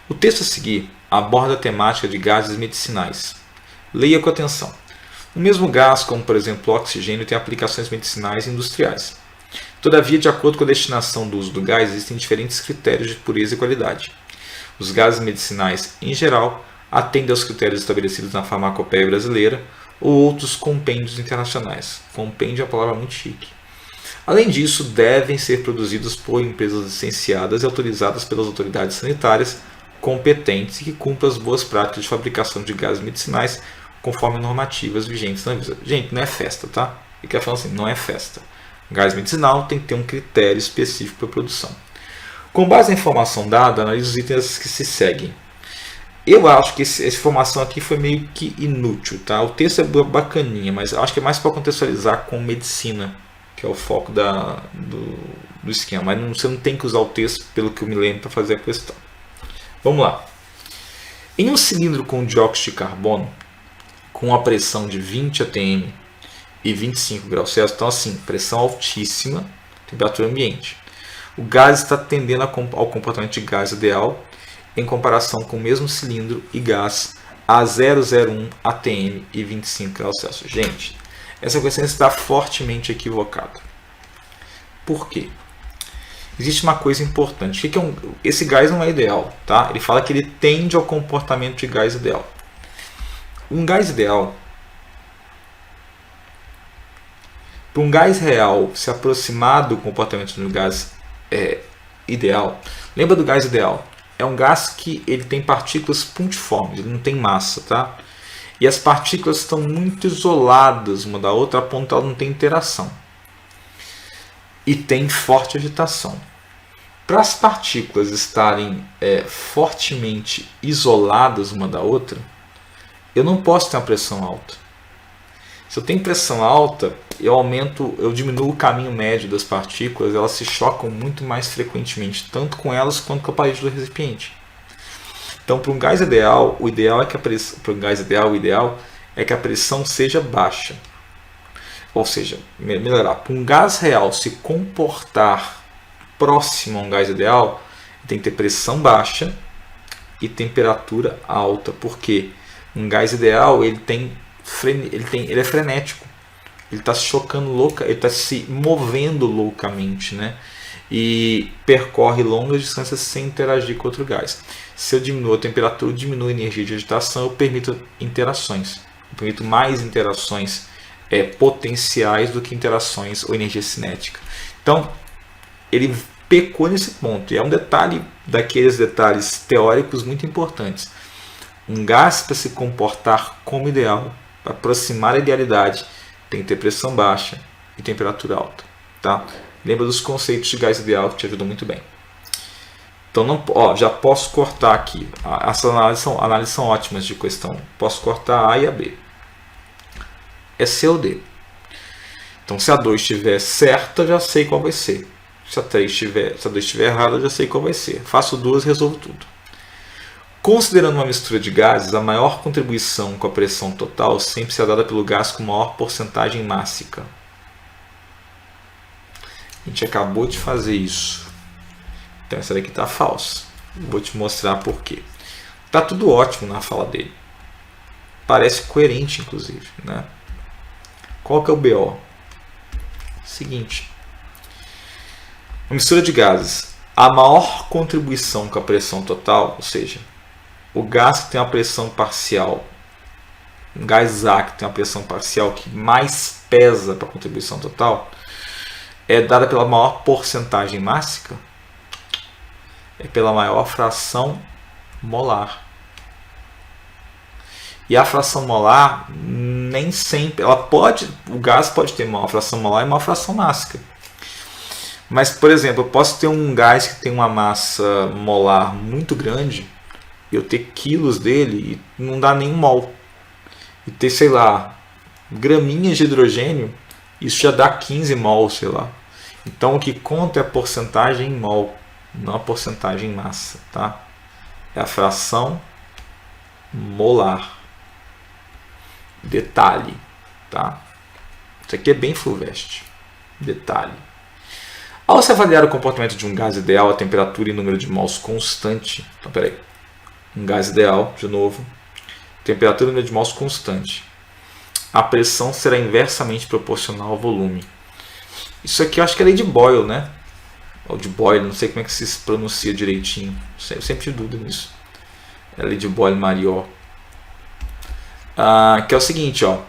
O texto a seguir aborda a temática de gases medicinais. Leia com atenção. O mesmo gás, como por exemplo o oxigênio, tem aplicações medicinais e industriais. Todavia, de acordo com a destinação do uso do gás, existem diferentes critérios de pureza e qualidade. Os gases medicinais, em geral, atendem aos critérios estabelecidos na farmacopeia brasileira ou outros compêndios internacionais. Compêndio é uma palavra muito chique. Além disso, devem ser produzidos por empresas licenciadas e autorizadas pelas autoridades sanitárias competentes e que cumpram as boas práticas de fabricação de gases medicinais conforme normativas vigentes na Anvisa. Gente, não é festa, tá? E quer falar assim, não é festa. Gás medicinal tem que ter um critério específico para produção. Com base na informação dada, analise os itens que se seguem. Eu acho que essa informação aqui foi meio que inútil, tá? O texto é bacaninha, mas eu acho que é mais para contextualizar com medicina, que é o foco do esquema. Mas você não tem que usar o texto, pelo que eu me lembro, para fazer a questão. Vamos lá. Em um cilindro com dióxido de carbono, com a pressão de 20 atm e 25 graus Celsius, então assim, pressão altíssima, temperatura ambiente. O gás está tendendo ao comportamento de gás ideal em comparação com o mesmo cilindro e gás a 001 atm e 25 graus Celsius. Gente, essa questão está fortemente equivocada. Por quê? Existe uma coisa importante. O que é esse gás não é ideal, tá? Ele fala que ele tende ao comportamento de gás ideal. Um gás ideal, para um gás real se aproximar do comportamento de um gás ideal, lembra do gás ideal? É um gás que ele tem partículas pontiformes, ele não tem massa, tá? E as partículas estão muito isoladas uma da outra, a ponto de ela não ter interação. E tem forte agitação. Para as partículas estarem fortemente isoladas uma da outra, eu não posso ter uma pressão alta. Se eu tenho pressão alta, eu diminuo o caminho médio das partículas, elas se chocam muito mais frequentemente, tanto com elas quanto com a parede do recipiente. Então, para um gás ideal, o ideal é que a pressão seja baixa. Ou seja, melhorar. Para um gás real se comportar próximo a um gás ideal, tem que ter pressão baixa e temperatura alta. Porque um gás ideal ele é frenético. Ele está se chocando ele está se movendo loucamente, né? E percorre longas distâncias sem interagir com outro gás. Se eu diminuo a temperatura, diminuo a energia de agitação, eu permito interações. Eu permito mais interações potenciais do que interações ou energia cinética. Então, ele pecou nesse ponto. E é um detalhe daqueles detalhes teóricos muito importantes. Um gás, para se comportar como ideal, para aproximar a idealidade, tem que ter pressão baixa e temperatura alta. Tá? Lembra dos conceitos de gás ideal que te ajudam muito bem. Então, já posso cortar aqui. Essas análises são ótimas de questão. Posso cortar a A e a B. É C ou D. Então, se a 2 estiver certa, já sei qual vai ser. Se a 2 estiver errada, já sei qual vai ser. Faço duas e resolvo tudo. Considerando uma mistura de gases, a maior contribuição com a pressão total sempre será dada pelo gás com maior porcentagem mássica. A gente acabou de fazer isso. Então essa daqui está falsa. Vou te mostrar por quê. Está tudo ótimo na fala dele. Parece coerente, inclusive, né? Qual que é o BO? Seguinte. Uma mistura de gases. A maior contribuição com a pressão total, ou seja, o gás que tem uma pressão parcial, um gás A que tem uma pressão parcial que mais pesa para a contribuição total, é dada pela maior porcentagem mássica, é pela maior fração molar. E a fração molar nem sempre, o gás pode ter uma fração molar e uma fração mássica. Mas, por exemplo, eu posso ter um gás que tem uma massa molar muito grande, e eu ter quilos dele e não dá nenhum mol. E ter, sei lá, graminhas de hidrogênio, isso já dá 15 mol, sei lá. Então o que conta é a porcentagem em mol, não a porcentagem em massa, tá? É a fração molar. Detalhe, tá? Isso aqui é bem FUVEST. Detalhe. Ao se avaliar o comportamento de um gás ideal a temperatura e número de mols constante, então peraí. Um gás ideal, de novo. Temperatura de mols constante. A pressão será inversamente proporcional ao volume. Isso aqui eu acho que é lei de Boyle, né? Ou de Boyle, não sei como é que se pronuncia direitinho. Eu sempre tive dúvida nisso. É a lei de Boyle-Mariot. Que é o seguinte, ó.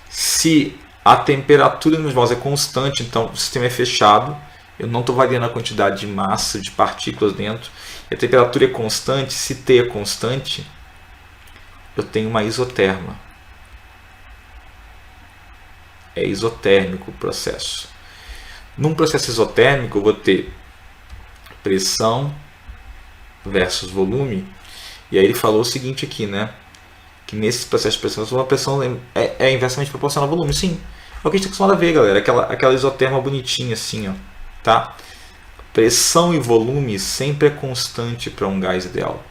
Se a temperatura nos mols é constante, então o sistema é fechado. Eu não estou variando a quantidade de massa, de partículas dentro. E a temperatura é constante. Se T é constante, eu tenho uma isoterma. É isotérmico o processo. Num processo isotérmico, eu vou ter pressão versus volume. E aí ele falou o seguinte aqui, né? Que nesse processo de pressão, a pressão é inversamente proporcional ao volume. Sim, é o que a gente está acostumado a ver, galera. Aquela isoterma bonitinha assim, ó. Tá? Pressão e volume sempre é constante para um gás ideal.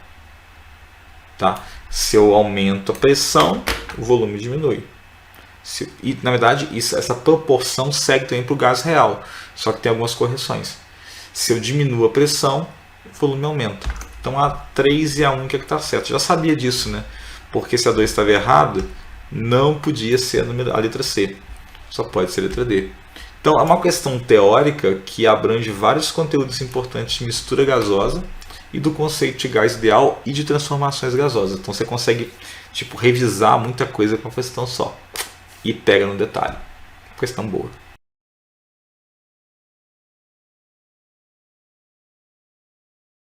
Tá? Se eu aumento a pressão, o volume diminui. E, na verdade, essa proporção segue também para o gás real, só que tem algumas correções. Se eu diminuo a pressão, o volume aumenta. Então a 3 e a 1 que é que está certo. Já sabia disso, né? Porque se a 2 estava errado, não podia ser a letra C. Só pode ser a letra D. Então é uma questão teórica que abrange vários conteúdos importantes de mistura gasosa e do conceito de gás ideal e de transformações gasosas. Então você consegue revisar muita coisa com uma questão só. E pega no detalhe. Questão boa.